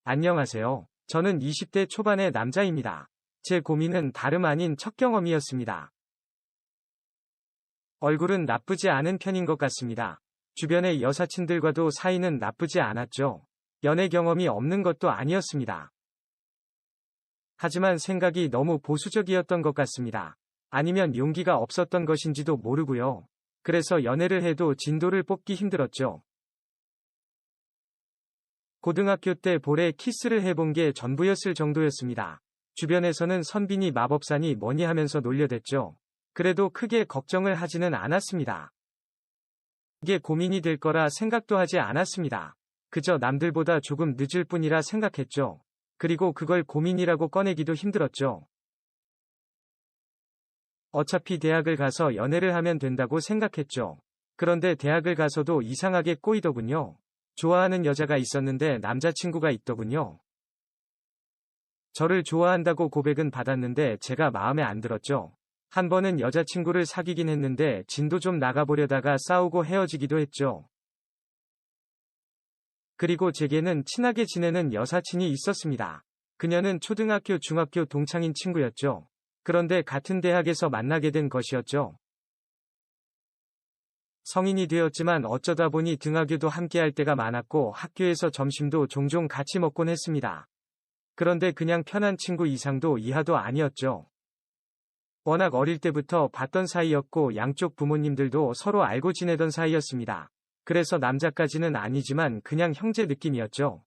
안녕하세요. 저는 20대 초반의 남자입니다. 제 고민은 다름 아닌 첫 경험이었습니다. 얼굴은 나쁘지 않은 편인 것 같습니다. 주변의 여사친들과도 사이는 나쁘지 않았죠. 연애 경험이 없는 것도 아니었습니다. 하지만 생각이 너무 보수적이었던 것 같습니다. 아니면 용기가 없었던 것인지도 모르고요. 그래서 연애를 해도 진도를 뽑기 힘들었죠. 고등학교 때 볼에 키스를 해본 게 전부였을 정도였습니다. 주변에서는 선빈이 마법사니 뭐니 하면서 놀려댔죠. 그래도 크게 걱정을 하지는 않았습니다. 이게 고민이 될 거라 생각도 하지 않았습니다. 그저 남들보다 조금 늦을 뿐이라 생각했죠. 그리고 그걸 고민이라고 꺼내기도 힘들었죠. 어차피 대학을 가서 연애를 하면 된다고 생각했죠. 그런데 대학을 가서도 이상하게 꼬이더군요. 좋아하는 여자가 있었는데 남자친구가 있더군요. 저를 좋아한다고 고백은 받았는데 제가 마음에 안 들었죠. 한 번은 여자친구를 사귀긴 했는데 진도 좀 나가보려다가 싸우고 헤어지기도 했죠. 그리고 제게는 친하게 지내는 여사친이 있었습니다. 그녀는 초등학교, 중학교 동창인 친구였죠. 그런데 같은 대학에서 만나게 된 것이었죠. 성인이 되었지만 어쩌다 보니 등하교도 함께할 때가 많았고 학교에서 점심도 종종 같이 먹곤 했습니다. 그런데 그냥 편한 친구 이상도 이하도 아니었죠. 워낙 어릴 때부터 봤던 사이였고 양쪽 부모님들도 서로 알고 지내던 사이였습니다. 그래서 남자까지는 아니지만 그냥 형제 느낌이었죠.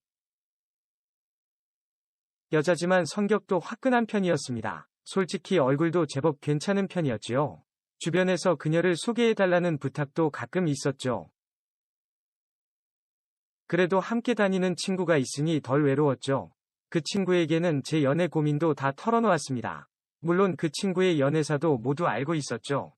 여자지만 성격도 화끈한 편이었습니다. 솔직히 얼굴도 제법 괜찮은 편이었지요. 주변에서 그녀를 소개해달라는 부탁도 가끔 있었죠. 그래도 함께 다니는 친구가 있으니 덜 외로웠죠. 그 친구에게는 제 연애 고민도 다 털어놓았습니다. 물론 그 친구의 연애사도 모두 알고 있었죠.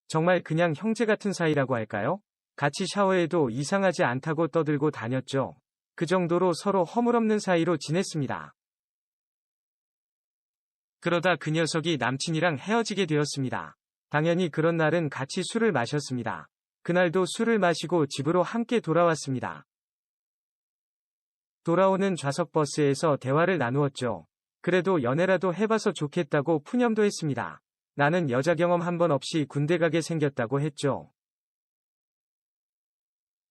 정말 그냥 형제 같은 사이라고 할까요? 같이 샤워해도 이상하지 않다고 떠들고 다녔죠. 그 정도로 서로 허물없는 사이로 지냈습니다. 그러다 그 녀석이 남친이랑 헤어지게 되었습니다. 당연히 그런 날은 같이 술을 마셨습니다. 그날도 술을 마시고 집으로 함께 돌아왔습니다. 돌아오는 좌석 버스에서 대화를 나누었죠. 그래도 연애라도 해봐서 좋겠다고 푸념도 했습니다. 나는 여자 경험 한 번 없이 군대 가게 생겼다고 했죠.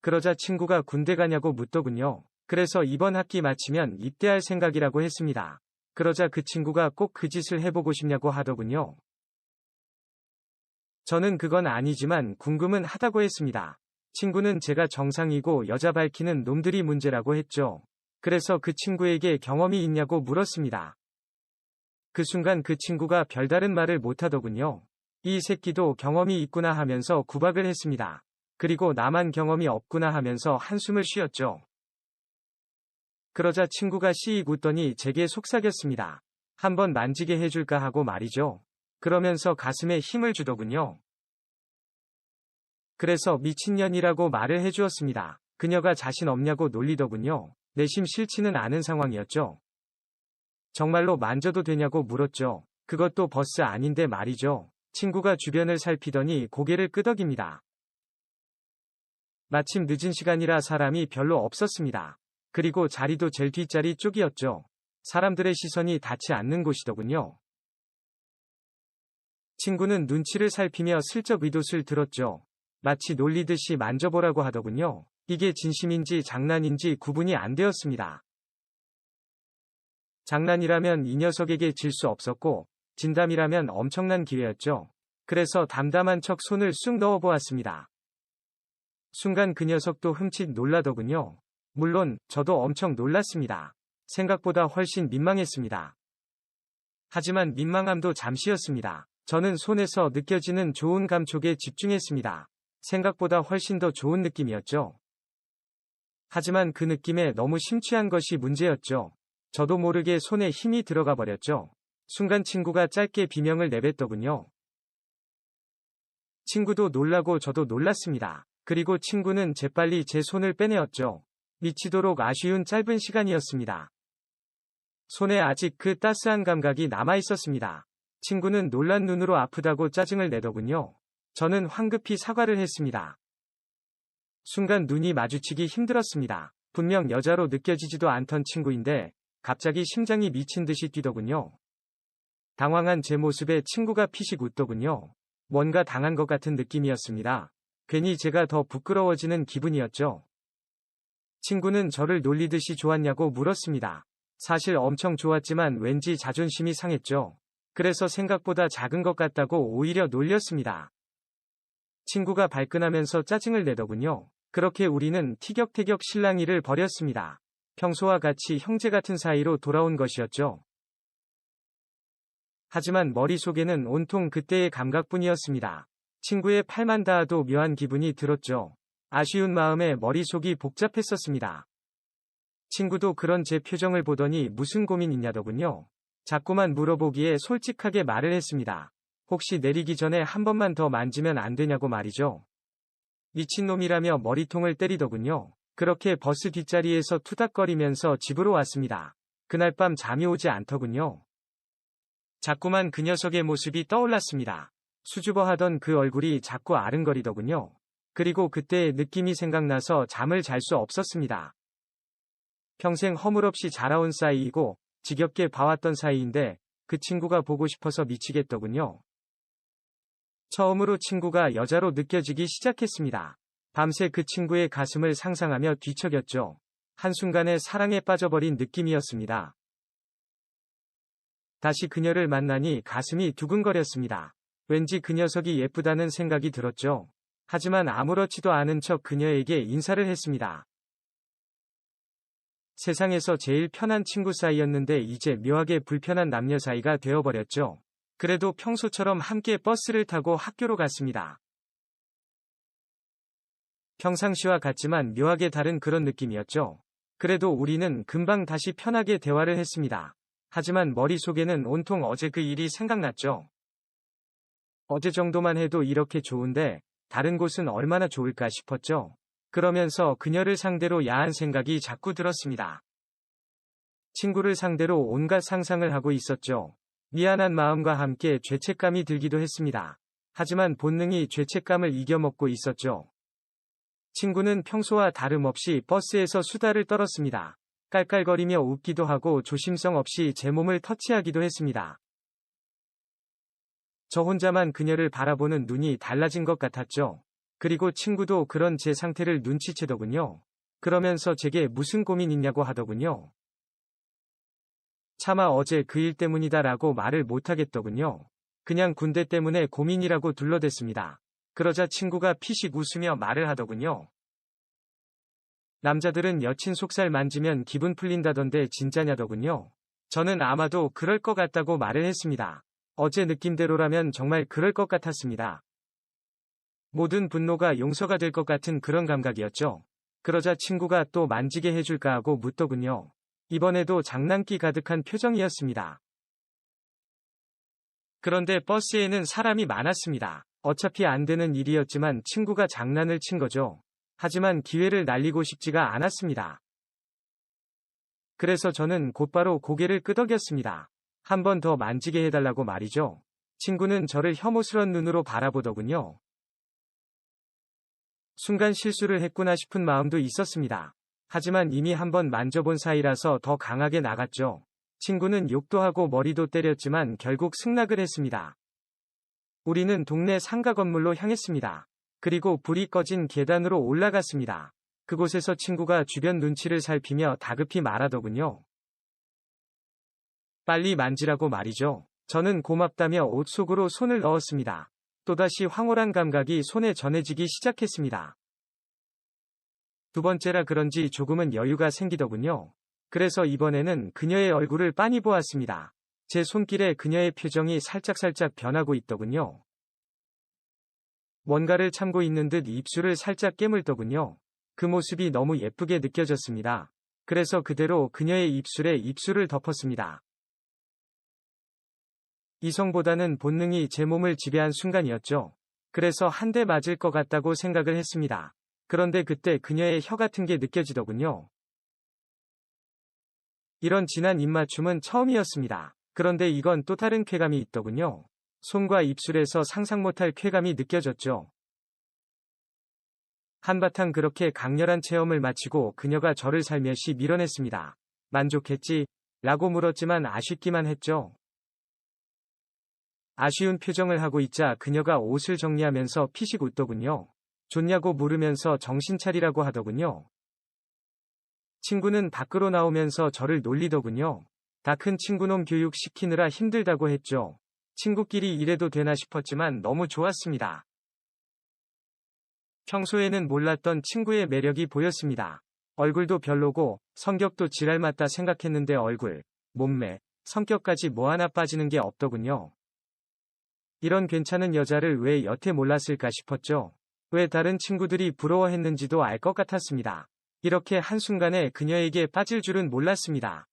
그러자 친구가 군대 가냐고 묻더군요. 그래서 이번 학기 마치면 입대할 생각이라고 했습니다. 그러자 그 친구가 꼭 그 짓을 해보고 싶냐고 하더군요. 저는 그건 아니지만 궁금은 하다고 했습니다. 친구는 제가 정상이고 여자 밝히는 놈들이 문제라고 했죠. 그래서 그 친구에게 경험이 있냐고 물었습니다. 그 순간 그 친구가 별다른 말을 못하더군요. 이 새끼도 경험이 있구나 하면서 구박을 했습니다. 그리고 나만 경험이 없구나 하면서 한숨을 쉬었죠. 그러자 친구가 씩 웃더니 제게 속삭였습니다. 한번 만지게 해줄까 하고 말이죠. 그러면서 가슴에 힘을 주더군요. 그래서 미친년이라고 말을 해주었습니다. 그녀가 자신 없냐고 놀리더군요. 내심 싫지는 않은 상황이었죠. 정말로 만져도 되냐고 물었죠. 그것도 버스 아닌데 말이죠. 친구가 주변을 살피더니 고개를 끄덕입니다. 마침 늦은 시간이라 사람이 별로 없었습니다. 그리고 자리도 제일 뒷자리 쪽이었죠. 사람들의 시선이 닿지 않는 곳이더군요. 친구는 눈치를 살피며 슬쩍 의도를 들었죠. 마치 놀리듯이 만져보라고 하더군요. 이게 진심인지 장난인지 구분이 안 되었습니다. 장난이라면 이 녀석에게 질 수 없었고 진담이라면 엄청난 기회였죠. 그래서 담담한 척 손을 쑥 넣어보았습니다. 순간 그 녀석도 흠칫 놀라더군요. 물론 저도 엄청 놀랐습니다. 생각보다 훨씬 민망했습니다. 하지만 민망함도 잠시였습니다. 저는 손에서 느껴지는 좋은 감촉에 집중했습니다. 생각보다 훨씬 더 좋은 느낌이었죠. 하지만 그 느낌에 너무 심취한 것이 문제였죠. 저도 모르게 손에 힘이 들어가 버렸죠. 순간 친구가 짧게 비명을 내뱉더군요. 친구도 놀라고 저도 놀랐습니다. 그리고 친구는 재빨리 제 손을 빼내었죠. 미치도록 아쉬운 짧은 시간이었습니다. 손에 아직 그 따스한 감각이 남아 있었습니다. 친구는 놀란 눈으로 아프다고 짜증을 내더군요. 저는 황급히 사과를 했습니다. 순간 눈이 마주치기 힘들었습니다. 분명 여자로 느껴지지도 않던 친구인데 갑자기 심장이 미친 듯이 뛰더군요. 당황한 제 모습에 친구가 피식 웃더군요. 뭔가 당한 것 같은 느낌이었습니다. 괜히 제가 더 부끄러워지는 기분이었죠. 친구는 저를 놀리듯이 좋았냐고 물었습니다. 사실 엄청 좋았지만 왠지 자존심이 상했죠. 그래서 생각보다 작은 것 같다고 오히려 놀렸습니다. 친구가 발끈하면서 짜증을 내더군요. 그렇게 우리는 티격태격 실랑이를 벌였습니다. 평소와 같이 형제 같은 사이로 돌아온 것이었죠. 하지만 머릿속에는 온통 그때의 감각뿐이었습니다. 친구의 팔만 닿아도 묘한 기분이 들었죠. 아쉬운 마음에 머릿속이 복잡했었습니다. 친구도 그런 제 표정을 보더니 무슨 고민 있냐더군요. 자꾸만 물어보기에 솔직하게 말을 했습니다. 혹시 내리기 전에 한 번만 더 만지면 안 되냐고 말이죠. 미친놈이라며 머리통을 때리더군요. 그렇게 버스 뒷자리에서 투닥거리면서 집으로 왔습니다. 그날 밤 잠이 오지 않더군요. 자꾸만 그 녀석의 모습이 떠올랐습니다. 수줍어하던 그 얼굴이 자꾸 아른거리더군요. 그리고 그때의 느낌이 생각나서 잠을 잘 수 없었습니다. 평생 허물없이 자라온 사이이고 지겹게 봐왔던 사이인데 그 친구가 보고 싶어서 미치겠더군요. 처음으로 친구가 여자로 느껴지기 시작했습니다. 밤새 그 친구의 가슴을 상상하며 뒤척였죠. 한순간에 사랑에 빠져버린 느낌이었습니다. 다시 그녀를 만나니 가슴이 두근거렸습니다. 왠지 그 녀석이 예쁘다는 생각이 들었죠. 하지만 아무렇지도 않은 척 그녀에게 인사를 했습니다. 세상에서 제일 편한 친구 사이였는데 이제 묘하게 불편한 남녀 사이가 되어버렸죠. 그래도 평소처럼 함께 버스를 타고 학교로 갔습니다. 평상시와 같지만 묘하게 다른 그런 느낌이었죠. 그래도 우리는 금방 다시 편하게 대화를 했습니다. 하지만 머릿속에는 온통 어제 그 일이 생각났죠. 어제 정도만 해도 이렇게 좋은데 다른 곳은 얼마나 좋을까 싶었죠. 그러면서 그녀를 상대로 야한 생각이 자꾸 들었습니다. 친구를 상대로 온갖 상상을 하고 있었죠. 미안한 마음과 함께 죄책감이 들기도 했습니다. 하지만 본능이 죄책감을 이겨먹고 있었죠. 친구는 평소와 다름없이 버스에서 수다를 떨었습니다. 깔깔거리며 웃기도 하고 조심성 없이 제 몸을 터치하기도 했습니다. 저 혼자만 그녀를 바라보는 눈이 달라진 것 같았죠. 그리고 친구도 그런 제 상태를 눈치채더군요. 그러면서 제게 무슨 고민 있냐고 하더군요. 차마 어제 그 일 때문이다라고 말을 못하겠더군요. 그냥 군대 때문에 고민이라고 둘러댔습니다. 그러자 친구가 피식 웃으며 말을 하더군요. 남자들은 여친 속살 만지면 기분 풀린다던데 진짜냐더군요. 저는 아마도 그럴 것 같다고 말을 했습니다. 어제 느낌대로라면 정말 그럴 것 같았습니다. 모든 분노가 용서가 될 것 같은 그런 감각이었죠. 그러자 친구가 또 만지게 해줄까 하고 묻더군요. 이번에도 장난기 가득한 표정이었습니다. 그런데 버스에는 사람이 많았습니다. 어차피 안 되는 일이었지만 친구가 장난을 친 거죠. 하지만 기회를 날리고 싶지가 않았습니다. 그래서 저는 곧바로 고개를 끄덕였습니다. 한 번 더 만지게 해달라고 말이죠. 친구는 저를 혐오스런 눈으로 바라보더군요. 순간 실수를 했구나 싶은 마음도 있었습니다. 하지만 이미 한 번 만져본 사이라서 더 강하게 나갔죠. 친구는 욕도 하고 머리도 때렸지만 결국 승낙을 했습니다. 우리는 동네 상가 건물로 향했습니다. 그리고 불이 꺼진 계단으로 올라갔습니다. 그곳에서 친구가 주변 눈치를 살피며 다급히 말하더군요. 빨리 만지라고 말이죠. 저는 고맙다며 옷 속으로 손을 넣었습니다. 또다시 황홀한 감각이 손에 전해지기 시작했습니다. 두 번째라 그런지 조금은 여유가 생기더군요. 그래서 이번에는 그녀의 얼굴을 빤히 보았습니다. 제 손길에 그녀의 표정이 살짝살짝 변하고 있더군요. 뭔가를 참고 있는 듯 입술을 살짝 깨물더군요. 그 모습이 너무 예쁘게 느껴졌습니다. 그래서 그대로 그녀의 입술에 입술을 덮었습니다. 이성보다는 본능이 제 몸을 지배한 순간이었죠. 그래서 한 대 맞을 것 같다고 생각을 했습니다. 그런데 그때 그녀의 혀 같은 게 느껴지더군요. 이런 진한 입맞춤은 처음이었습니다. 그런데 이건 또 다른 쾌감이 있더군요. 손과 입술에서 상상 못할 쾌감이 느껴졌죠. 한바탕 그렇게 강렬한 체험을 마치고 그녀가 저를 살며시 밀어냈습니다. 만족했지? 라고 물었지만 아쉽기만 했죠. 아쉬운 표정을 하고 있자 그녀가 옷을 정리하면서 피식 웃더군요. 좋냐고 물으면서 정신 차리라고 하더군요. 친구는 밖으로 나오면서 저를 놀리더군요. 다 큰 친구놈 교육 시키느라 힘들다고 했죠. 친구끼리 이래도 되나 싶었지만 너무 좋았습니다. 평소에는 몰랐던 친구의 매력이 보였습니다. 얼굴도 별로고 성격도 지랄 맞다 생각했는데 얼굴, 몸매, 성격까지 뭐 하나 빠지는 게 없더군요. 이런 괜찮은 여자를 왜 여태 몰랐을까 싶었죠. 왜 다른 친구들이 부러워했는지도 알 것 같았습니다. 이렇게 한순간에 그녀에게 빠질 줄은 몰랐습니다.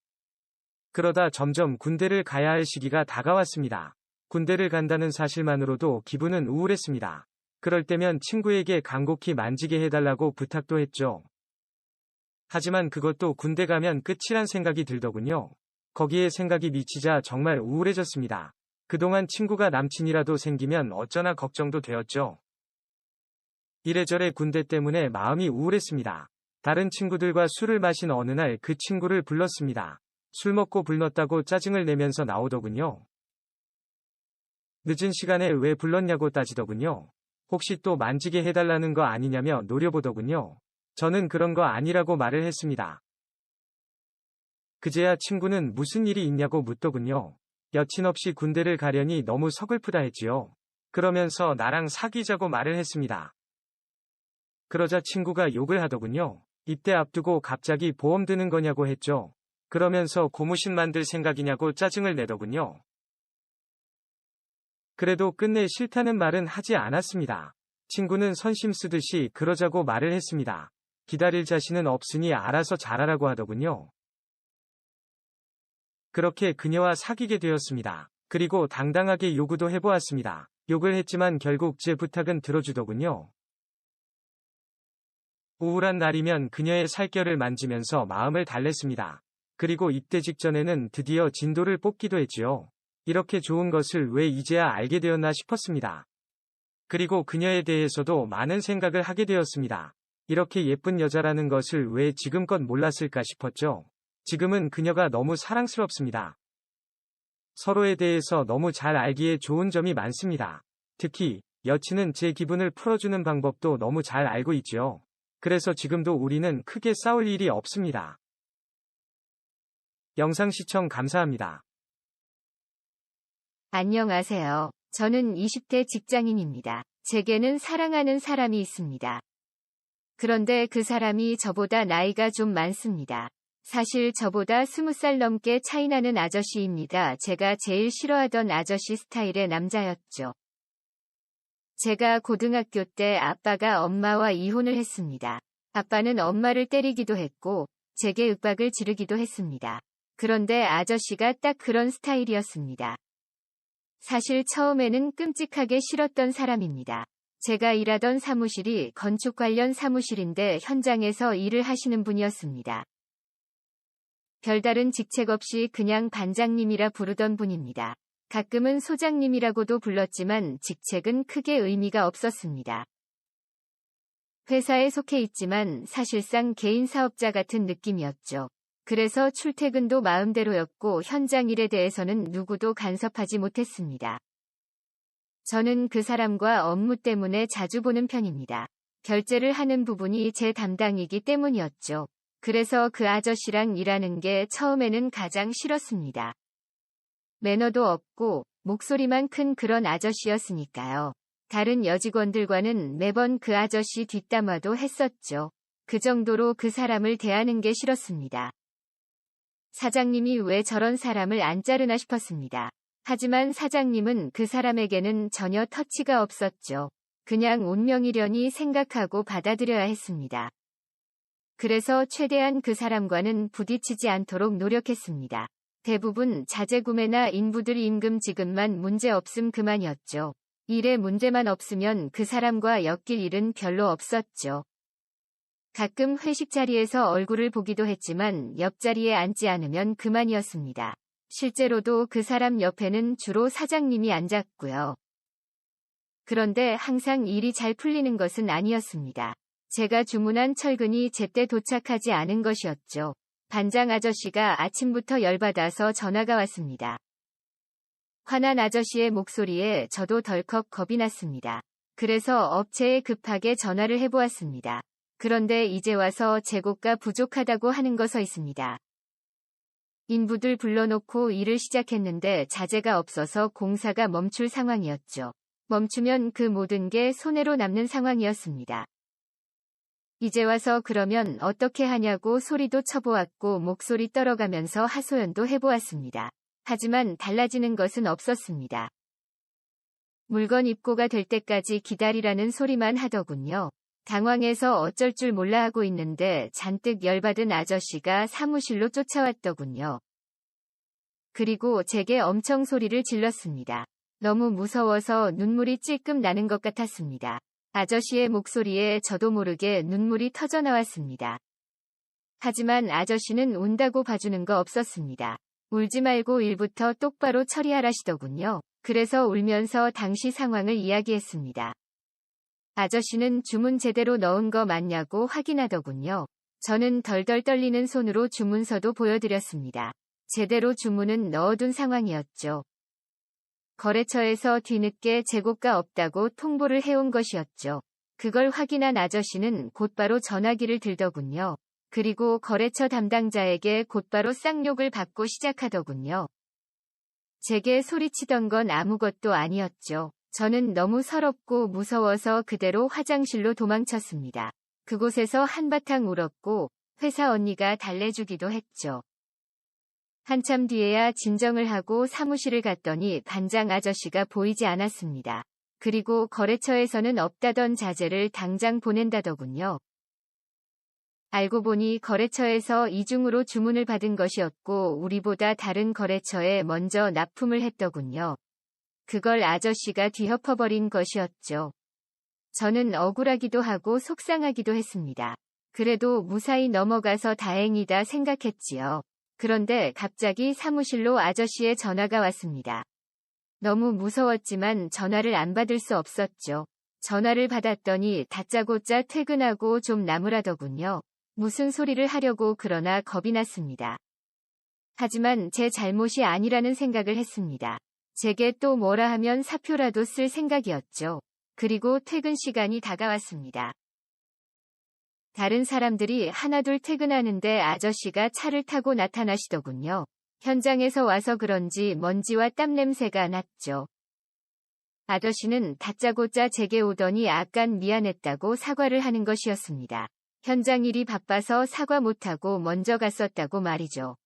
그러다 점점 군대를 가야 할 시기가 다가왔습니다. 군대를 간다는 사실만으로도 기분은 우울했습니다. 그럴 때면 친구에게 간곡히 만지게 해달라고 부탁도 했죠. 하지만 그것도 군대 가면 끝이란 생각이 들더군요. 거기에 생각이 미치자 정말 우울해졌습니다. 그동안 친구가 남친이라도 생기면 어쩌나 걱정도 되었죠. 이래저래 군대 때문에 마음이 우울했습니다. 다른 친구들과 술을 마신 어느 날 그 친구를 불렀습니다. 술 먹고 불렀다고 짜증을 내면서 나오더군요. 늦은 시간에 왜 불렀냐고 따지더군요. 혹시 또 만지게 해달라는 거 아니냐며 노려보더군요. 저는 그런 거 아니라고 말을 했습니다. 그제야 친구는 무슨 일이 있냐고 묻더군요. 여친 없이 군대를 가려니 너무 서글프다 했지요. 그러면서 나랑 사귀자고 말을 했습니다. 그러자 친구가 욕을 하더군요. 입대 앞두고 갑자기 보험 드는 거냐고 했죠. 그러면서 고무신 만들 생각이냐고 짜증을 내더군요. 그래도 끝내 싫다는 말은 하지 않았습니다. 친구는 선심 쓰듯이 그러자고 말을 했습니다. 기다릴 자신은 없으니 알아서 잘하라고 하더군요. 그렇게 그녀와 사귀게 되었습니다. 그리고 당당하게 요구도 해보았습니다. 욕을 했지만 결국 제 부탁은 들어주더군요. 우울한 날이면 그녀의 살결을 만지면서 마음을 달랬습니다. 그리고 입대 직전에는 드디어 진도를 뽑기도 했지요. 이렇게 좋은 것을 왜 이제야 알게 되었나 싶었습니다. 그리고 그녀에 대해서도 많은 생각을 하게 되었습니다. 이렇게 예쁜 여자라는 것을 왜 지금껏 몰랐을까 싶었죠. 지금은 그녀가 너무 사랑스럽습니다. 서로에 대해서 너무 잘 알기에 좋은 점이 많습니다. 특히 여친은 제 기분을 풀어주는 방법도 너무 잘 알고 있죠. 그래서 지금도 우리는 크게 싸울 일이 없습니다. 영상 시청 감사합니다. 안녕하세요. 저는 20대 직장인입니다. 제게는 사랑하는 사람이 있습니다. 그런데 그 사람이 저보다 나이가 좀 많습니다. 사실 저보다 20살 넘게 차이나는 아저씨입니다. 제가 제일 싫어하던 아저씨 스타일의 남자였죠. 제가 고등학교 때 아빠가 엄마와 이혼을 했습니다. 아빠는 엄마를 때리기도 했고 제게 윽박을 지르기도 했습니다. 그런데 아저씨가 딱 그런 스타일이었습니다. 사실 처음에는 끔찍하게 싫었던 사람입니다. 제가 일하던 사무실이 건축 관련 사무실인데 현장에서 일을 하시는 분이었습니다. 별다른 직책 없이 그냥 반장님이라 부르던 분입니다. 가끔은 소장님이라고도 불렀지만 직책은 크게 의미가 없었습니다. 회사에 속해 있지만 사실상 개인 사업자 같은 느낌이었죠. 그래서 출퇴근도 마음대로였고 현장 일에 대해서는 누구도 간섭하지 못했습니다. 저는 그 사람과 업무 때문에 자주 보는 편입니다. 결제를 하는 부분이 제 담당이기 때문이었죠. 그래서 그 아저씨랑 일하는 게 처음에는 가장 싫었습니다. 매너도 없고 목소리만 큰 그런 아저씨였으니까요. 다른 여직원들과는 매번 그 아저씨 뒷담화도 했었죠. 그 정도로 그 사람을 대하는 게 싫었습니다. 사장님이 왜 저런 사람을 안 자르나 싶었습니다. 하지만 사장님은 그 사람에게는 전혀 터치가 없었죠. 그냥 운명이려니 생각하고 받아들여야 했습니다. 그래서 최대한 그 사람과는 부딪히지 않도록 노력했습니다. 대부분 자재구매나 인부들 임금 지급만 문제 없음 그만이었죠. 일에 문제만 없으면 그 사람과 엮일 일은 별로 없었죠. 가끔 회식 자리에서 얼굴을 보기도 했지만 옆자리에 앉지 않으면 그만이었습니다. 실제로도 그 사람 옆에는 주로 사장님이 앉았고요. 그런데 항상 일이 잘 풀리는 것은 아니었습니다. 제가 주문한 철근이 제때 도착하지 않은 것이었죠. 반장 아저씨가 아침부터 열받아서 전화가 왔습니다. 화난 아저씨의 목소리에 저도 덜컥 겁이 났습니다. 그래서 업체에 급하게 전화를 해보았습니다. 그런데 이제 와서 재고가 부족하다고 하는 거 서 있습니다. 인부들 불러놓고 일을 시작했는데 자재가 없어서 공사가 멈출 상황이었죠. 멈추면 그 모든 게 손해로 남는 상황이었습니다. 이제 와서 그러면 어떻게 하냐고 소리도 쳐보았고 목소리 떨어가면서 하소연도 해보았습니다. 하지만 달라지는 것은 없었습니다. 물건 입고가 될 때까지 기다리라는 소리만 하더군요. 당황해서 어쩔 줄 몰라 하고 있는데 잔뜩 열받은 아저씨가 사무실로 쫓아왔더군요. 그리고 제게 엄청 소리를 질렀습니다. 너무 무서워서 눈물이 찔끔 나는 것 같았습니다. 아저씨의 목소리에 저도 모르게 눈물이 터져 나왔습니다. 하지만 아저씨는 운다고 봐주는 거 없었습니다. 울지 말고 일부터 똑바로 처리하라시더군요. 그래서 울면서 당시 상황을 이야기했습니다. 아저씨는 주문 제대로 넣은 거 맞냐고 확인하더군요. 저는 덜덜 떨리는 손으로 주문서도 보여드렸습니다. 제대로 주문은 넣어둔 상황이었죠. 거래처에서 뒤늦게 재고가 없다고 통보를 해온 것이었죠. 그걸 확인한 아저씨는 곧바로 전화기를 들더군요. 그리고 거래처 담당자에게 곧바로 쌍욕을 받고 시작하더군요. 제게 소리치던 건 아무것도 아니었죠. 저는 너무 서럽고 무서워서 그대로 화장실로 도망쳤습니다. 그곳에서 한바탕 울었고 회사 언니가 달래주기도 했죠. 한참 뒤에야 진정을 하고 사무실을 갔더니 반장 아저씨가 보이지 않았습니다. 그리고 거래처에서는 없다던 자재를 당장 보낸다더군요. 알고 보니 거래처에서 이중으로 주문을 받은 것이었고 우리보다 다른 거래처에 먼저 납품을 했더군요. 그걸 아저씨가 뒤엎어버린 것이었죠. 저는 억울하기도 하고 속상하기도 했습니다. 그래도 무사히 넘어가서 다행이다 생각했지요. 그런데 갑자기 사무실로 아저씨의 전화가 왔습니다. 너무 무서웠지만 전화를 안 받을 수 없었죠. 전화를 받았더니 다짜고짜 퇴근하고 좀 나무라더군요. 무슨 소리를 하려고 그러나 겁이 났습니다. 하지만 제 잘못이 아니라는 생각을 했습니다. 제게 또 뭐라 하면 사표라도 쓸 생각이었죠. 그리고 퇴근 시간이 다가왔습니다. 다른 사람들이 하나둘 퇴근하는데 아저씨가 차를 타고 나타나시더군요. 현장에서 와서 그런지 먼지와 땀 냄새가 났죠. 아저씨는 다짜고짜 제게 오더니 약간 미안했다고 사과를 하는 것이었습니다. 현장 일이 바빠서 사과 못하고 먼저 갔었다고 말이죠.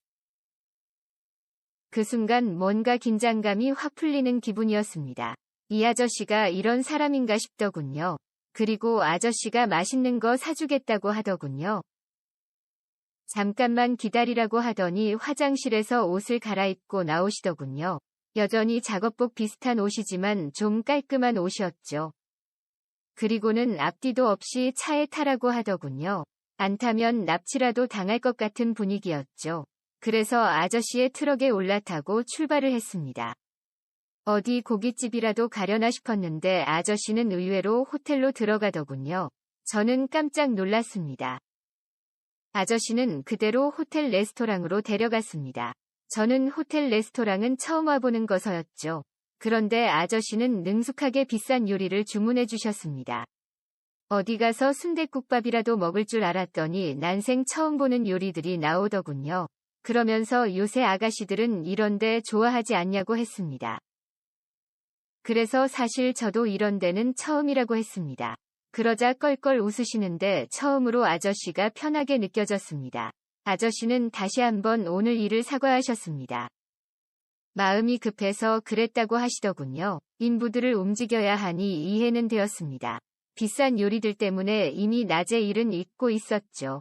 그 순간 뭔가 긴장감이 확 풀리는 기분이었습니다. 이 아저씨가 이런 사람인가 싶더군요. 그리고 아저씨가 맛있는 거 사주겠다고 하더군요. 잠깐만 기다리라고 하더니 화장실에서 옷을 갈아입고 나오시더군요. 여전히 작업복 비슷한 옷이지만 좀 깔끔한 옷이었죠. 그리고는 앞뒤도 없이 차에 타라고 하더군요. 안 타면 납치라도 당할 것 같은 분위기였죠. 그래서 아저씨의 트럭에 올라타고 출발을 했습니다. 어디 고깃집이라도 가려나 싶었는데 아저씨는 의외로 호텔로 들어가더군요. 저는 깜짝 놀랐습니다. 아저씨는 그대로 호텔 레스토랑으로 데려갔습니다. 저는 호텔 레스토랑은 처음 와보는 거서였죠. 그런데 아저씨는 능숙하게 비싼 요리를 주문해 주셨습니다. 어디 가서 순댓국밥이라도 먹을 줄 알았더니 난생 처음 보는 요리들이 나오더군요. 그러면서 요새 아가씨들은 이런데 좋아하지 않냐고 했습니다. 그래서 사실 저도 이런 데는 처음이라고 했습니다. 그러자 껄껄 웃으시는데 처음으로 아저씨가 편하게 느껴졌습니다. 아저씨는 다시 한번 오늘 일을 사과하셨습니다. 마음이 급해서 그랬다고 하시더군요. 인부들을 움직여야 하니 이해는 되었습니다. 비싼 요리들 때문에 이미 낮에 일은 잊고 있었죠.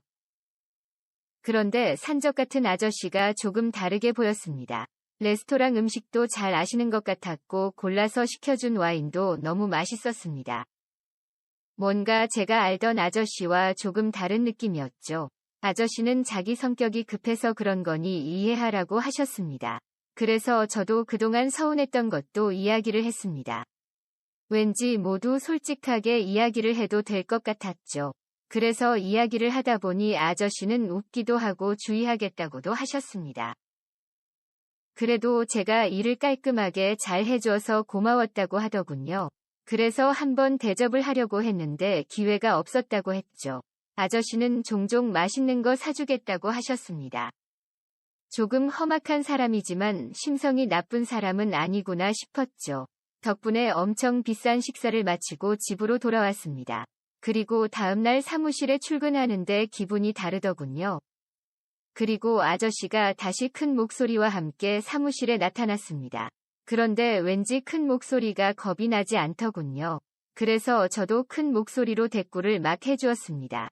그런데 산적 같은 아저씨가 조금 다르게 보였습니다. 레스토랑 음식도 잘 아시는 것 같았고 골라서 시켜준 와인도 너무 맛있었습니다. 뭔가 제가 알던 아저씨와 조금 다른 느낌이었죠. 아저씨는 자기 성격이 급해서 그런 거니 이해하라고 하셨습니다. 그래서 저도 그동안 서운했던 것도 이야기를 했습니다. 왠지 모두 솔직하게 이야기를 해도 될 것 같았죠. 그래서 이야기를 하다 보니 아저씨는 웃기도 하고 주의하겠다고도 하셨습니다. 그래도 제가 일을 깔끔하게 잘 해줘서 고마웠다고 하더군요. 그래서 한번 대접을 하려고 했는데 기회가 없었다고 했죠. 아저씨는 종종 맛있는 거 사주겠다고 하셨습니다. 조금 험악한 사람이지만 심성이 나쁜 사람은 아니구나 싶었죠. 덕분에 엄청 비싼 식사를 마치고 집으로 돌아왔습니다. 그리고 다음날 사무실에 출근하는데 기분이 다르더군요. 그리고 아저씨가 다시 큰 목소리와 함께 사무실에 나타났습니다. 그런데 왠지 큰 목소리가 겁이 나지 않더군요. 그래서 저도 큰 목소리로 대꾸를 막 해주었습니다.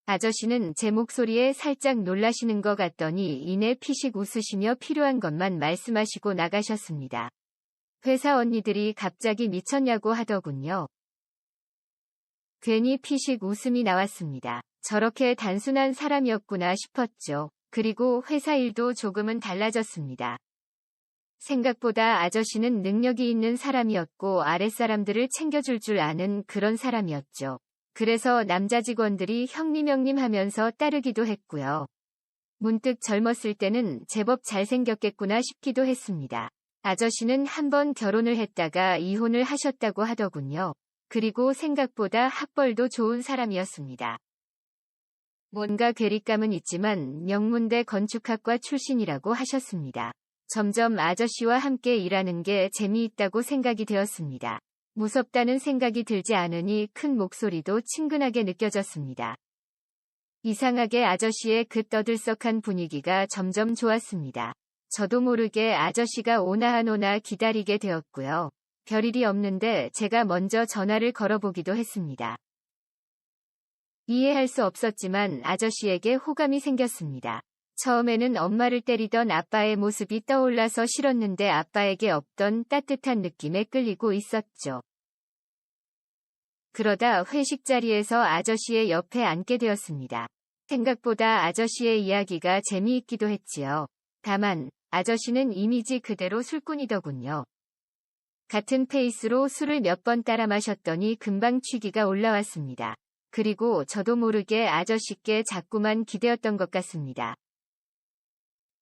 아저씨는 제 목소리에 살짝 놀라시는 것 같더니 이내 피식 웃으시며 필요한 것만 말씀하시고 나가셨습니다. 회사 언니들이 갑자기 미쳤냐고 하더군요. 괜히 피식 웃음이 나왔습니다. 저렇게 단순한 사람이었구나 싶었죠. 그리고 회사 일도 조금은 달라졌습니다. 생각보다 아저씨는 능력이 있는 사람이었고 아랫사람들을 챙겨줄 줄 아는 그런 사람이었죠. 그래서 남자 직원들이 형님 하면서 따르기도 했고요. 문득 젊었을 때는 제법 잘생겼겠구나 싶기도 했습니다. 아저씨는 한번 결혼을 했다가 이혼을 하셨다고 하더군요. 그리고 생각보다 학벌도 좋은 사람이었습니다. 뭔가 괴리감은 있지만 명문대 건축학과 출신이라고 하셨습니다. 점점 아저씨와 함께 일하는 게 재미있다고 생각이 되었습니다. 무섭다는 생각이 들지 않으니 큰 목소리도 친근하게 느껴졌습니다. 이상하게 아저씨의 그 떠들썩한 분위기가 점점 좋았습니다. 저도 모르게 아저씨가 오나 안 오나 기다리게 되었고요. 별일이 없는데 제가 먼저 전화를 걸어보기도 했습니다. 이해할 수 없었지만 아저씨에게 호감이 생겼습니다. 처음에는 엄마를 때리던 아빠의 모습이 떠올라서 싫었는데 아빠에게 없던 따뜻한 느낌에 끌리고 있었죠. 그러다 회식 자리에서 아저씨의 옆에 앉게 되었습니다. 생각보다 아저씨의 이야기가 재미있기도 했지요. 다만 아저씨는 이미지 그대로 술꾼이더군요. 같은 페이스로 술을 몇 번 따라 마셨더니 금방 취기가 올라왔습니다. 그리고 저도 모르게 아저씨께 자꾸만 기대었던 것 같습니다.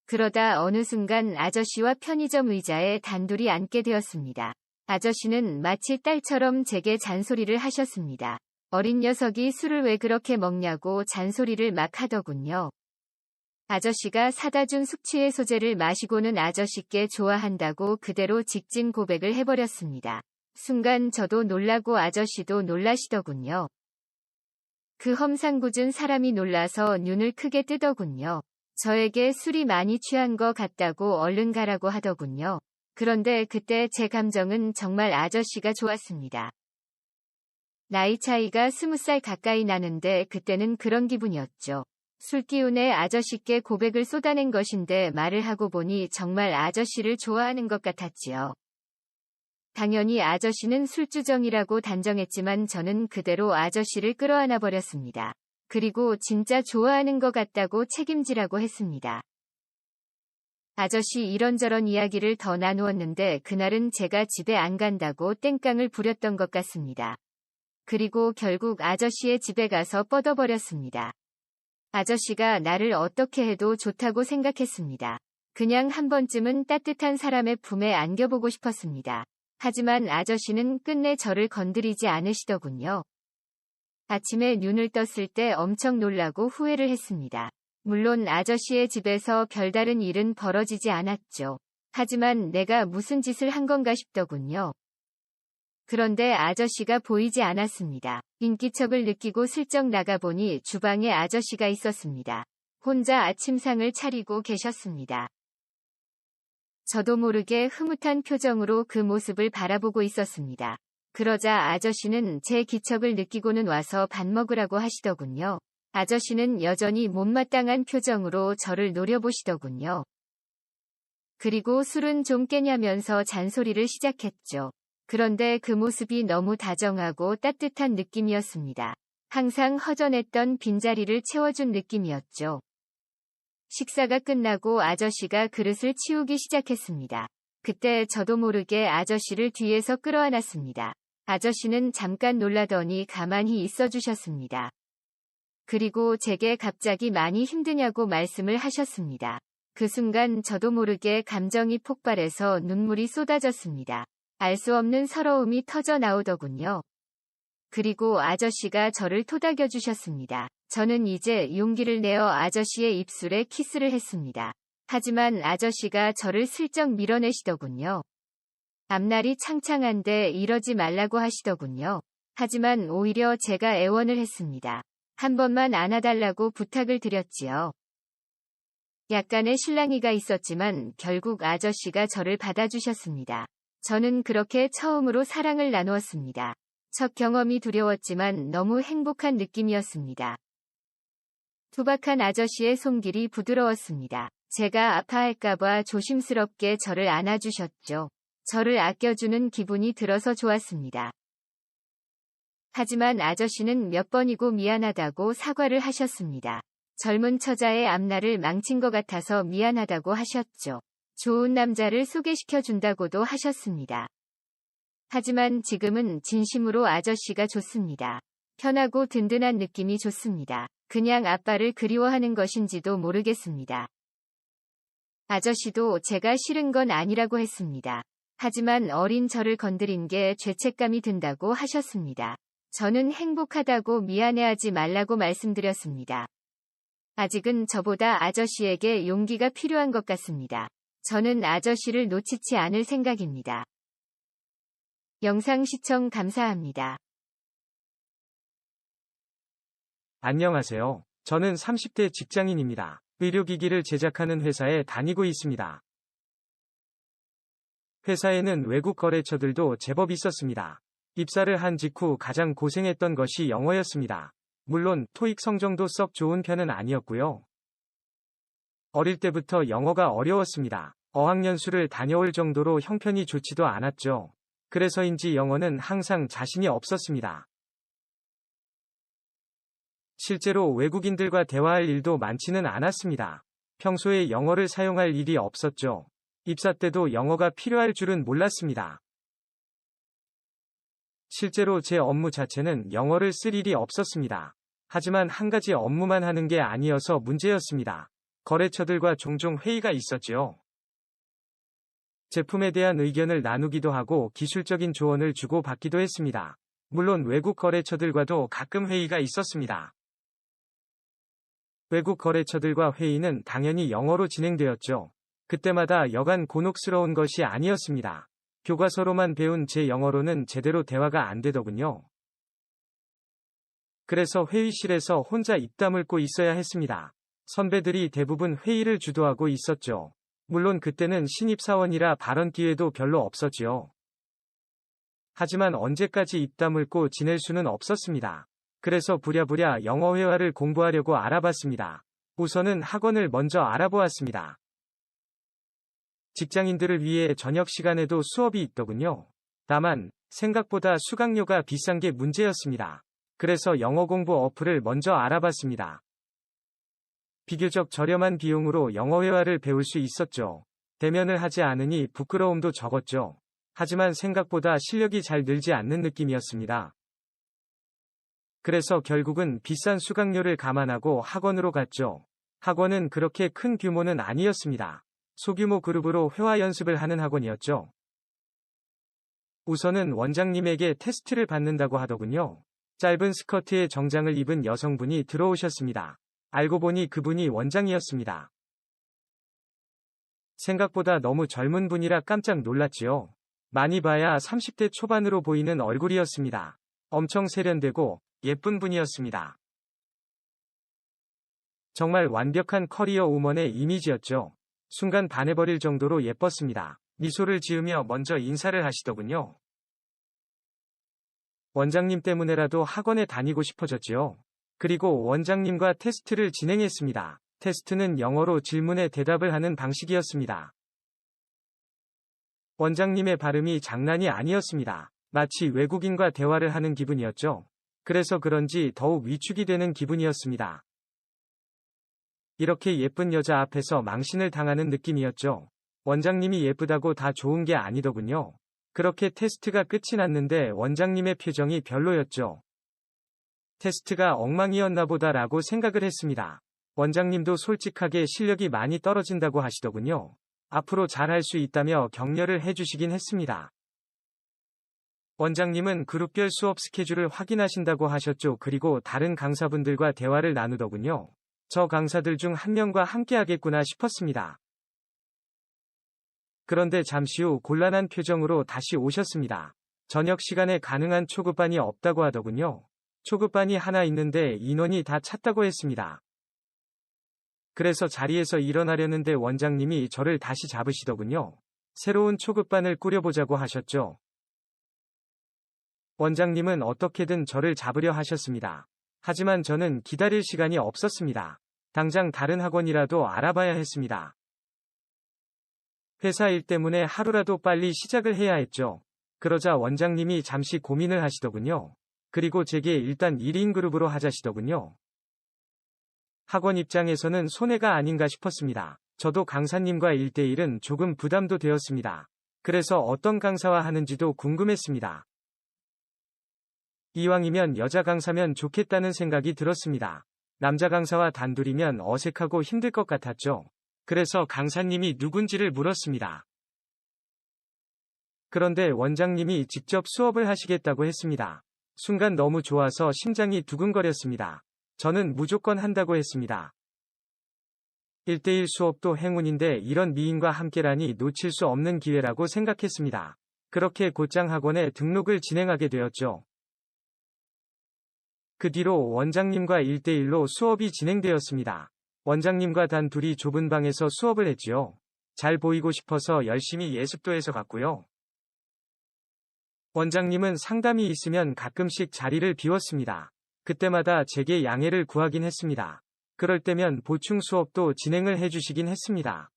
그러다 어느 순간 아저씨와 편의점 의자에 단둘이 앉게 되었습니다. 아저씨는 마치 딸처럼 제게 잔소리를 하셨습니다. 어린 녀석이 술을 왜 그렇게 먹냐고 잔소리를 막 하더군요. 아저씨가 사다 준 숙취해소제를 마시고는 아저씨께 좋아한다고 그대로 직진 고백을 해버렸습니다. 순간 저도 놀라고 아저씨도 놀라시더군요. 그 험상궂은 사람이 놀라서 눈을 크게 뜨더군요. 저에게 술이 많이 취한 것 같다고 얼른 가라고 하더군요. 그런데 그때 제 감정은 정말 아저씨가 좋았습니다. 나이 차이가 20살 가까이 나는데 그때는 그런 기분이었죠. 술 기운에 아저씨께 고백을 쏟아낸 것인데 말을 하고 보니 정말 아저씨를 좋아하는 것 같았지요. 당연히 아저씨는 술주정이라고 단정했지만 저는 그대로 아저씨를 끌어안아 버렸습니다. 그리고 진짜 좋아하는 것 같다고 책임지라고 했습니다. 아저씨 이런저런 이야기를 더 나누었는데 그날은 제가 집에 안 간다고 땡깡을 부렸던 것 같습니다. 그리고 결국 아저씨의 집에 가서 뻗어버렸습니다. 아저씨가 나를 어떻게 해도 좋다고 생각했습니다. 그냥 한 번쯤은 따뜻한 사람의 품에 안겨보고 싶었습니다. 하지만 아저씨는 끝내 저를 건드리지 않으시더군요. 아침에 눈을 떴을 때 엄청 놀라고 후회를 했습니다. 물론 아저씨의 집에서 별다른 일은 벌어지지 않았죠. 하지만 내가 무슨 짓을 한 건가 싶더군요. 그런데 아저씨가 보이지 않았습니다. 인기척을 느끼고 슬쩍 나가보니 주방에 아저씨가 있었습니다. 혼자 아침상을 차리고 계셨습니다. 저도 모르게 흐뭇한 표정으로 그 모습을 바라보고 있었습니다. 그러자 아저씨는 제 기척을 느끼고는 와서 밥 먹으라고 하시더군요. 아저씨는 여전히 못마땅한 표정으로 저를 노려보시더군요. 그리고 술은 좀 깨냐면서 잔소리를 시작했죠. 그런데 그 모습이 너무 다정하고 따뜻한 느낌이었습니다. 항상 허전했던 빈자리를 채워준 느낌이었죠. 식사가 끝나고 아저씨가 그릇을 치우기 시작했습니다. 그때 저도 모르게 아저씨를 뒤에서 끌어안았습니다. 아저씨는 잠깐 놀라더니 가만히 있어 주셨습니다. 그리고 제게 갑자기 많이 힘드냐고 말씀을 하셨습니다. 그 순간 저도 모르게 감정이 폭발해서 눈물이 쏟아졌습니다. 알 수 없는 서러움이 터져 나오더군요. 그리고 아저씨가 저를 토닥여 주셨습니다. 저는 이제 용기를 내어 아저씨의 입술에 키스를 했습니다. 하지만 아저씨가 저를 슬쩍 밀어내시더군요. 앞날이 창창한데 이러지 말라고 하시더군요. 하지만 오히려 제가 애원을 했습니다. 한 번만 안아달라고 부탁을 드렸지요. 약간의 실랑이가 있었지만 결국 아저씨가 저를 받아주셨습니다. 저는 그렇게 처음으로 사랑을 나누었습니다. 첫 경험이 두려웠지만 너무 행복한 느낌이었습니다. 투박한 아저씨의 손길이 부드러웠습니다. 제가 아파할까봐 조심스럽게 저를 안아주셨죠. 저를 아껴주는 기분이 들어서 좋았습니다. 하지만 아저씨는 몇 번이고 미안하다고 사과를 하셨습니다. 젊은 처자의 앞날을 망친 것 같아서 미안하다고 하셨죠. 좋은 남자를 소개시켜 준다고도 하셨습니다. 하지만 지금은 진심으로 아저씨가 좋습니다. 편하고 든든한 느낌이 좋습니다. 그냥 아빠를 그리워하는 것인지도 모르겠습니다. 아저씨도 제가 싫은 건 아니라고 했습니다. 하지만 어린 저를 건드린 게 죄책감이 든다고 하셨습니다. 저는 행복하다고 미안해하지 말라고 말씀드렸습니다. 아직은 저보다 아저씨에게 용기가 필요한 것 같습니다. 저는 아저씨를 놓치지 않을 생각입니다. 영상 시청 감사합니다. 안녕하세요. 저는 30대 직장인입니다. 의료기기를 제작하는 회사에 다니고 있습니다. 회사에는 외국 거래처들도 제법 있었습니다. 입사를 한 직후 가장 고생했던 것이 영어였습니다. 물론 토익 성적도 썩 좋은 편은 아니었고요. 어릴 때부터 영어가 어려웠습니다. 어학연수를 다녀올 정도로 형편이 좋지도 않았죠. 그래서인지 영어는 항상 자신이 없었습니다. 실제로 외국인들과 대화할 일도 많지는 않았습니다. 평소에 영어를 사용할 일이 없었죠. 입사 때도 영어가 필요할 줄은 몰랐습니다. 실제로 제 업무 자체는 영어를 쓸 일이 없었습니다. 하지만 한 가지 업무만 하는 게 아니어서 문제였습니다. 거래처들과 종종 회의가 있었지요. 제품에 대한 의견을 나누기도 하고 기술적인 조언을 주고받기도 했습니다. 물론 외국 거래처들과도 가끔 회의가 있었습니다. 외국 거래처들과 회의는 당연히 영어로 진행되었죠. 그때마다 여간 곤혹스러운 것이 아니었습니다. 교과서로만 배운 제 영어로는 제대로 대화가 안 되더군요. 그래서 회의실에서 혼자 입 다물고 있어야 했습니다. 선배들이 대부분 회의를 주도하고 있었죠. 물론 그때는 신입사원이라 발언 기회도 별로 없었지요. 하지만 언제까지 입 다물고 지낼 수는 없었습니다. 그래서 부랴부랴 영어 회화를 공부하려고 알아봤습니다. 우선은 학원을 먼저 알아보았습니다. 직장인들을 위해 저녁 시간에도 수업이 있더군요. 다만 생각보다 수강료가 비싼 게 문제였습니다. 그래서 영어 공부 어플을 먼저 알아봤습니다. 비교적 저렴한 비용으로 영어 회화를 배울 수 있었죠. 대면을 하지 않으니 부끄러움도 적었죠. 하지만 생각보다 실력이 잘 늘지 않는 느낌이었습니다. 그래서 결국은 비싼 수강료를 감안하고 학원으로 갔죠. 학원은 그렇게 큰 규모는 아니었습니다. 소규모 그룹으로 회화 연습을 하는 학원이었죠. 우선은 원장님에게 테스트를 받는다고 하더군요. 짧은 스커트에 정장을 입은 여성분이 들어오셨습니다. 알고 보니 그분이 원장이었습니다. 생각보다 너무 젊은 분이라 깜짝 놀랐지요. 많이 봐야 30대 초반으로 보이는 얼굴이었습니다. 엄청 세련되고 예쁜 분이었습니다. 정말 완벽한 커리어 우먼의 이미지였죠. 순간 반해버릴 정도로 예뻤습니다. 미소를 지으며 먼저 인사를 하시더군요. 원장님 때문에라도 학원에 다니고 싶어졌지요. 그리고 원장님과 테스트를 진행했습니다. 테스트는 영어로 질문에 대답을 하는 방식이었습니다. 원장님의 발음이 장난이 아니었습니다. 마치 외국인과 대화를 하는 기분이었죠. 그래서 그런지 더욱 위축이 되는 기분이었습니다. 이렇게 예쁜 여자 앞에서 망신을 당하는 느낌이었죠. 원장님이 예쁘다고 다 좋은 게 아니더군요. 그렇게 테스트가 끝이 났는데 원장님의 표정이 별로였죠. 테스트가 엉망이었나 보다라고 생각을 했습니다. 원장님도 솔직하게 실력이 많이 떨어진다고 하시더군요. 앞으로 잘할 수 있다며 격려를 해주시긴 했습니다. 원장님은 그룹별 수업 스케줄을 확인하신다고 하셨죠. 그리고 다른 강사분들과 대화를 나누더군요. 저 강사들 중 한 명과 함께 하겠구나 싶었습니다. 그런데 잠시 후 곤란한 표정으로 다시 오셨습니다. 저녁 시간에 가능한 초급반이 없다고 하더군요. 초급반이 하나 있는데 인원이 다 찼다고 했습니다. 그래서 자리에서 일어나려는데 원장님이 저를 다시 잡으시더군요. 새로운 초급반을 꾸려보자고 하셨죠. 원장님은 어떻게든 저를 잡으려 하셨습니다. 하지만 저는 기다릴 시간이 없었습니다. 당장 다른 학원이라도 알아봐야 했습니다. 회사 일 때문에 하루라도 빨리 시작을 해야 했죠. 그러자 원장님이 잠시 고민을 하시더군요. 그리고 제게 일단 1인 그룹으로 하자시더군요. 학원 입장에서는 손해가 아닌가 싶었습니다. 저도 강사님과 1대1은 조금 부담도 되었습니다. 그래서 어떤 강사와 하는지도 궁금했습니다. 이왕이면 여자 강사면 좋겠다는 생각이 들었습니다. 남자 강사와 단둘이면 어색하고 힘들 것 같았죠. 그래서 강사님이 누군지를 물었습니다. 그런데 원장님이 직접 수업을 하시겠다고 했습니다. 순간 너무 좋아서 심장이 두근거렸습니다. 저는 무조건 한다고 했습니다. 1대1 수업도 행운인데 이런 미인과 함께라니 놓칠 수 없는 기회라고 생각했습니다. 그렇게 곧장 학원에 등록을 진행하게 되었죠. 그 뒤로 원장님과 1대1로 수업이 진행되었습니다. 원장님과 단 둘이 좁은 방에서 수업을 했지요. 잘 보이고 싶어서 열심히 예습도 해서 갔고요. 원장님은 상담이 있으면 가끔씩 자리를 비웠습니다. 그때마다 제게 양해를 구하긴 했습니다. 그럴 때면 보충 수업도 진행을 해주시긴 했습니다.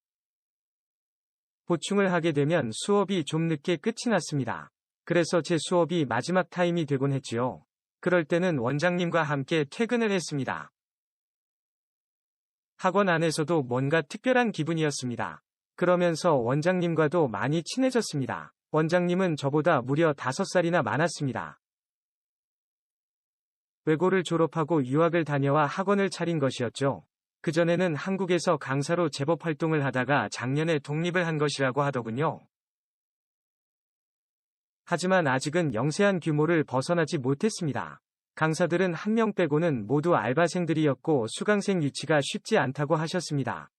보충을 하게 되면 수업이 좀 늦게 끝이 났습니다. 그래서 제 수업이 마지막 타임이 되곤 했지요. 그럴 때는 원장님과 함께 퇴근을 했습니다. 학원 안에서도 뭔가 특별한 기분이었습니다. 그러면서 원장님과도 많이 친해졌습니다. 원장님은 저보다 무려 5살이나 많았습니다. 외고를 졸업하고 유학을 다녀와 학원을 차린 것이었죠. 그전에는 한국에서 강사로 제법 활동을 하다가 작년에 독립을 한 것이라고 하더군요. 하지만 아직은 영세한 규모를 벗어나지 못했습니다. 강사들은 한 명 빼고는 모두 알바생들이었고 수강생 유치가 쉽지 않다고 하셨습니다.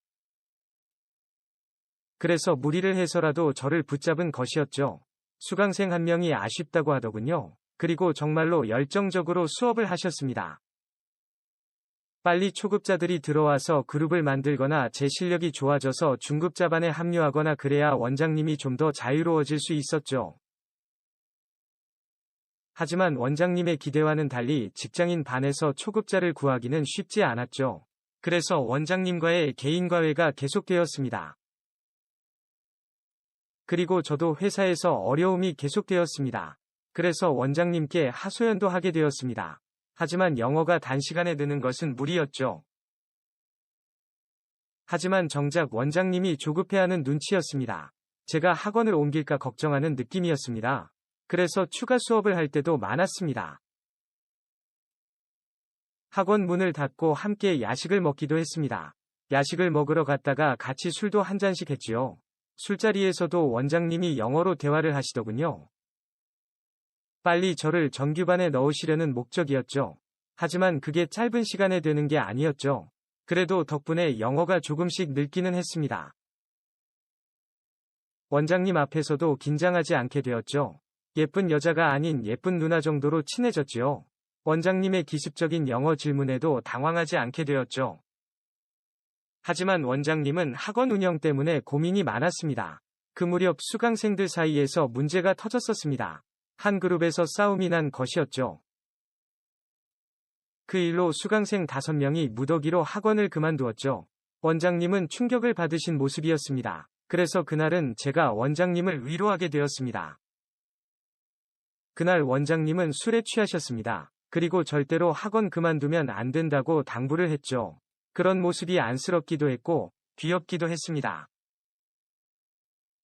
그래서 무리를 해서라도 저를 붙잡은 것이었죠. 수강생 한 명이 아쉽다고 하더군요. 그리고 정말로 열정적으로 수업을 하셨습니다. 빨리 초급자들이 들어와서 그룹을 만들거나 제 실력이 좋아져서 중급자반에 합류하거나 그래야 원장님이 좀 더 자유로워질 수 있었죠. 하지만 원장님의 기대와는 달리 직장인 반에서 초급자를 구하기는 쉽지 않았죠. 그래서 원장님과의 개인 과외가 계속되었습니다. 그리고 저도 회사에서 어려움이 계속되었습니다. 그래서 원장님께 하소연도 하게 되었습니다. 하지만 영어가 단시간에 느는 것은 무리였죠. 하지만 정작 원장님이 조급해하는 눈치였습니다. 제가 학원을 옮길까 걱정하는 느낌이었습니다. 그래서 추가 수업을 할 때도 많았습니다. 학원 문을 닫고 함께 야식을 먹기도 했습니다. 야식을 먹으러 갔다가 같이 술도 한 잔씩 했지요. 술자리에서도 원장님이 영어로 대화를 하시더군요. 빨리 저를 정규반에 넣으시려는 목적이었죠. 하지만 그게 짧은 시간에 되는 게 아니었죠. 그래도 덕분에 영어가 조금씩 늘기는 했습니다. 원장님 앞에서도 긴장하지 않게 되었죠. 예쁜 여자가 아닌 예쁜 누나 정도로 친해졌지요. 원장님의 기습적인 영어 질문에도 당황하지 않게 되었죠. 하지만 원장님은 학원 운영 때문에 고민이 많았습니다. 그 무렵 수강생들 사이에서 문제가 터졌었습니다. 한 그룹에서 싸움이 난 것이었죠. 그 일로 수강생 5명이 무더기로 학원을 그만두었죠. 원장님은 충격을 받으신 모습이었습니다. 그래서 그날은 제가 원장님을 위로하게 되었습니다. 그날 원장님은 술에 취하셨습니다. 그리고 절대로 학원 그만두면 안 된다고 당부를 했죠. 그런 모습이 안쓰럽기도 했고 귀엽기도 했습니다.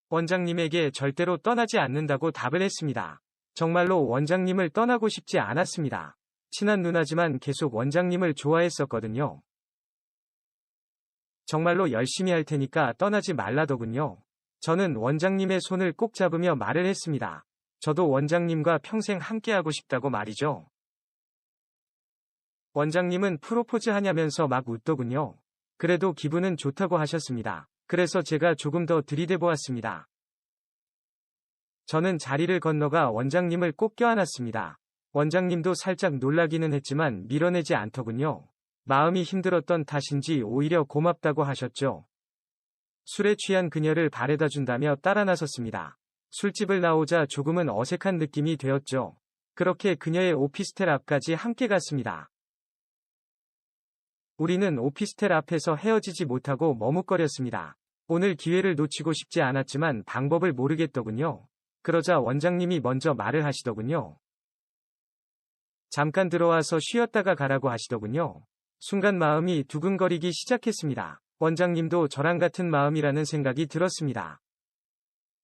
원장님에게 절대로 떠나지 않는다고 답을 했습니다. 정말로 원장님을 떠나고 싶지 않았습니다. 친한 누나지만 계속 원장님을 좋아했었거든요. 정말로 열심히 할 테니까 떠나지 말라더군요. 저는 원장님의 손을 꼭 잡으며 말을 했습니다. 저도 원장님과 평생 함께하고 싶다고 말이죠. 원장님은 프로포즈 하냐면서 막 웃더군요. 그래도 기분은 좋다고 하셨습니다. 그래서 제가 조금 더 들이대 보았습니다. 저는 자리를 건너가 원장님을 꼭 껴안았습니다. 원장님도 살짝 놀라기는 했지만 밀어내지 않더군요. 마음이 힘들었던 탓인지 오히려 고맙다고 하셨죠. 술에 취한 그녀를 바래다 준다며 따라 나섰습니다. 술집을 나오자 조금은 어색한 느낌이 되었죠. 그렇게 그녀의 오피스텔 앞까지 함께 갔습니다. 우리는 오피스텔 앞에서 헤어지지 못하고 머뭇거렸습니다. 오늘 기회를 놓치고 싶지 않았지만 방법을 모르겠더군요. 그러자 원장님이 먼저 말을 하시더군요. 잠깐 들어와서 쉬었다가 가라고 하시더군요. 순간 마음이 두근거리기 시작했습니다. 원장님도 저랑 같은 마음이라는 생각이 들었습니다.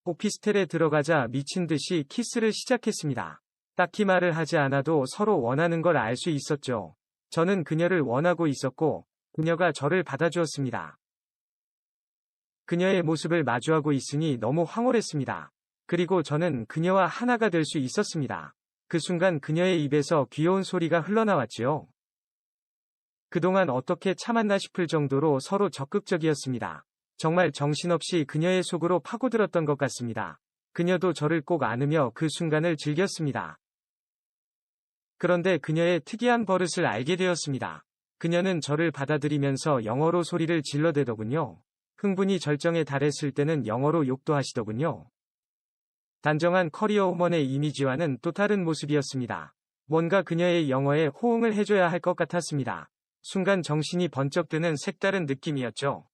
오피스텔에 들어가자 미친 듯이 키스를 시작했습니다. 딱히 말을 하지 않아도 서로 원하는 걸 알 수 있었죠. 저는 그녀를 원하고 있었고 그녀가 저를 받아주었습니다. 그녀의 모습을 마주하고 있으니 너무 황홀했습니다. 그리고 저는 그녀와 하나가 될 수 있었습니다. 그 순간 그녀의 입에서 귀여운 소리가 흘러나왔지요. 그동안 어떻게 참았나 싶을 정도로 서로 적극적이었습니다. 정말 정신없이 그녀의 속으로 파고들었던 것 같습니다. 그녀도 저를 꼭 안으며 그 순간을 즐겼습니다. 그런데 그녀의 특이한 버릇을 알게 되었습니다. 그녀는 저를 받아들이면서 영어로 소리를 질러대더군요. 흥분이 절정에 달했을 때는 영어로 욕도 하시더군요. 단정한 커리어 우먼의 이미지와는 또 다른 모습이었습니다. 뭔가 그녀의 영어에 호응을 해줘야 할 것 같았습니다. 순간 정신이 번쩍 드는 색다른 느낌이었죠.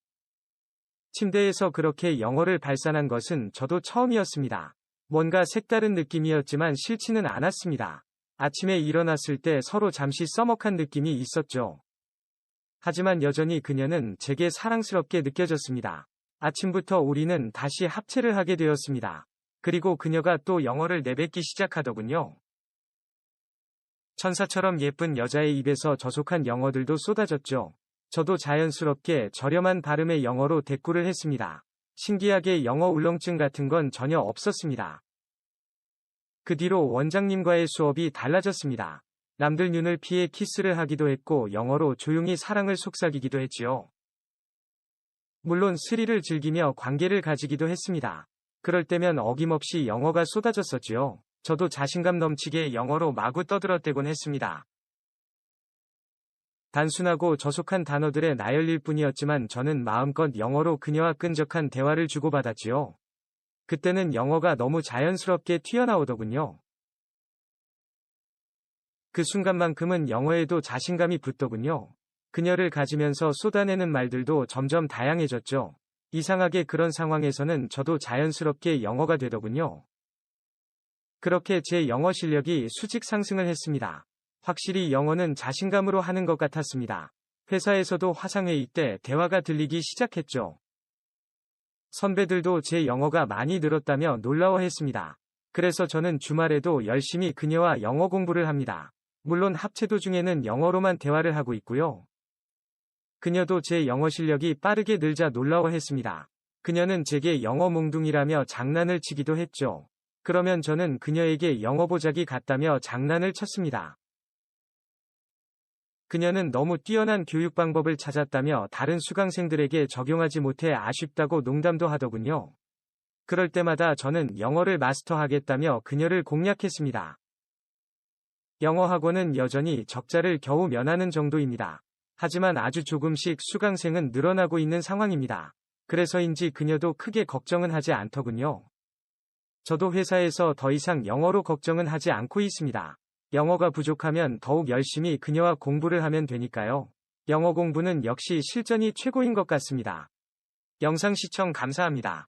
침대에서 그렇게 영어를 발산한 것은 저도 처음이었습니다. 뭔가 색다른 느낌이었지만 싫지는 않았습니다. 아침에 일어났을 때 서로 잠시 서먹한 느낌이 있었죠. 하지만 여전히 그녀는 제게 사랑스럽게 느껴졌습니다. 아침부터 우리는 다시 합체를 하게 되었습니다. 그리고 그녀가 또 영어를 내뱉기 시작하더군요. 천사처럼 예쁜 여자의 입에서 저속한 영어들도 쏟아졌죠. 저도 자연스럽게 저렴한 발음의 영어로 대꾸를 했습니다. 신기하게 영어 울렁증 같은 건 전혀 없었습니다. 그 뒤로 원장님과의 수업이 달라졌습니다. 남들 눈을 피해 키스를 하기도 했고 영어로 조용히 사랑을 속삭이기도 했지요. 물론 스릴을 즐기며 관계를 가지기도 했습니다. 그럴 때면 어김없이 영어가 쏟아졌었지요. 저도 자신감 넘치게 영어로 마구 떠들어대곤 했습니다. 단순하고 저속한 단어들의 나열일 뿐이었지만 저는 마음껏 영어로 그녀와 끈적한 대화를 주고받았지요. 그때는 영어가 너무 자연스럽게 튀어나오더군요. 그 순간만큼은 영어에도 자신감이 붙더군요. 그녀를 가지면서 쏟아내는 말들도 점점 다양해졌죠. 이상하게 그런 상황에서는 저도 자연스럽게 영어가 되더군요. 그렇게 제 영어 실력이 수직 상승을 했습니다. 확실히 영어는 자신감으로 하는 것 같았습니다. 회사에서도 화상회의 때 대화가 들리기 시작했죠. 선배들도 제 영어가 많이 늘었다며 놀라워했습니다. 그래서 저는 주말에도 열심히 그녀와 영어 공부를 합니다. 물론 합체 도중에는 영어로만 대화를 하고 있고요. 그녀도 제 영어 실력이 빠르게 늘자 놀라워했습니다. 그녀는 제게 영어 몽둥이라며 장난을 치기도 했죠. 그러면 저는 그녀에게 영어 보자기 같다며 장난을 쳤습니다. 그녀는 너무 뛰어난 교육 방법을 찾았다며 다른 수강생들에게 적용하지 못해 아쉽다고 농담도 하더군요. 그럴 때마다 저는 영어를 마스터하겠다며 그녀를 공략했습니다. 영어 학원은 여전히 적자를 겨우 면하는 정도입니다. 하지만 아주 조금씩 수강생은 늘어나고 있는 상황입니다. 그래서인지 그녀도 크게 걱정은 하지 않더군요. 저도 회사에서 더 이상 영어로 걱정은 하지 않고 있습니다. 영어가 부족하면 더욱 열심히 그녀와 공부를 하면 되니까요. 영어 공부는 역시 실전이 최고인 것 같습니다. 영상 시청 감사합니다.